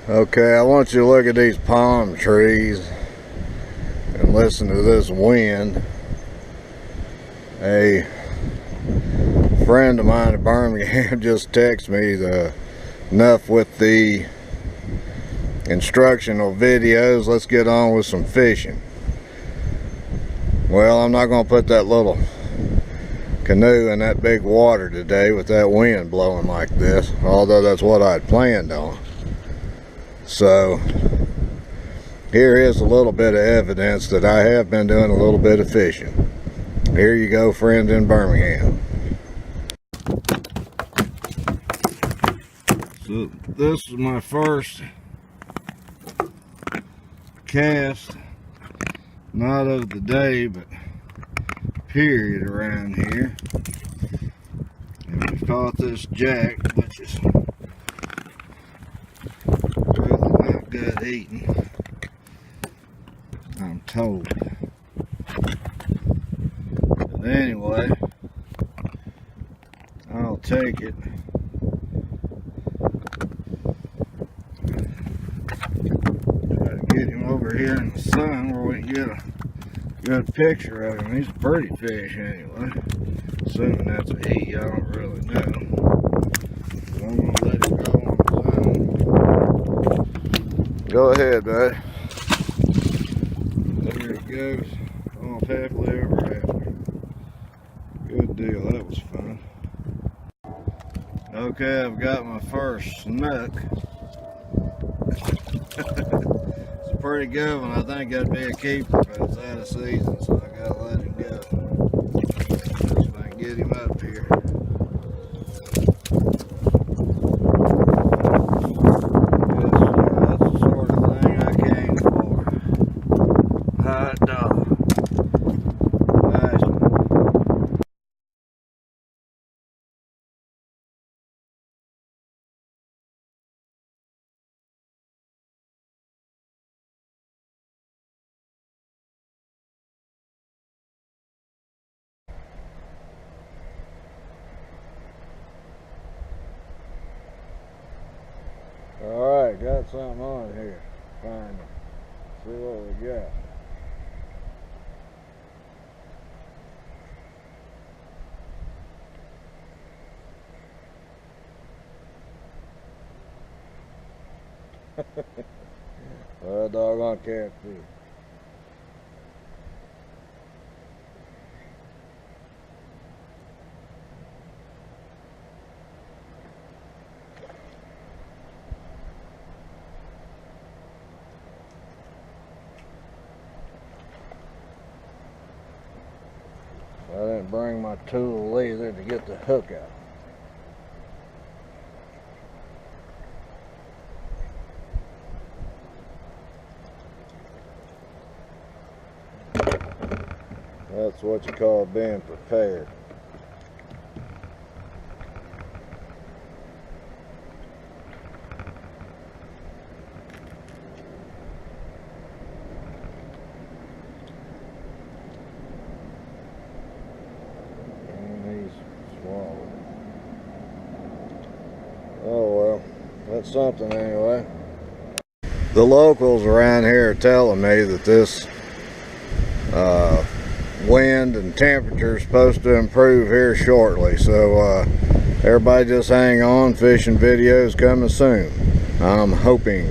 Okay, I want you to look at these palm trees and listen to this wind. A friend of mine in Birmingham just texted me enough with the instructional videos. Let's get on with some fishing. Well, I'm not going to put that little canoe in that big water today with that wind blowing like this, although that's what I'd planned on. So here is a little bit of evidence that I have been doing a little bit of fishing. Here you go, friend in Birmingham. So this is my first cast, not of the day, but period around here. And we caught this jack, which is really not good eating, I'm told. But anyway, I'll take it. Try to get him over here in the sun where we can get a good picture of him. He's a pretty fish anyway. Assuming that's a he, I don't really know. So I'm gonna let it go on his own. Go ahead, bud. There he goes. Almost halfway over after. Good deal, that was fun. Okay, I've got my first snook. It's a pretty good one. I think that'd be a keeper, but it's out of season, so I gotta let him go. See if I can get him up here. That's the sort of thing I came for. Hot dog. Nice one. Alright, got something on here. Finally. See what we got. Well, doggone catfish. I didn't bring my tool either to get the hook out. That's what you call being prepared. Oh well, that's something anyway. The locals around here are telling me that this wind and temperature is supposed to improve here shortly, so everybody just hang on. Fishing videos coming soon, I'm hoping.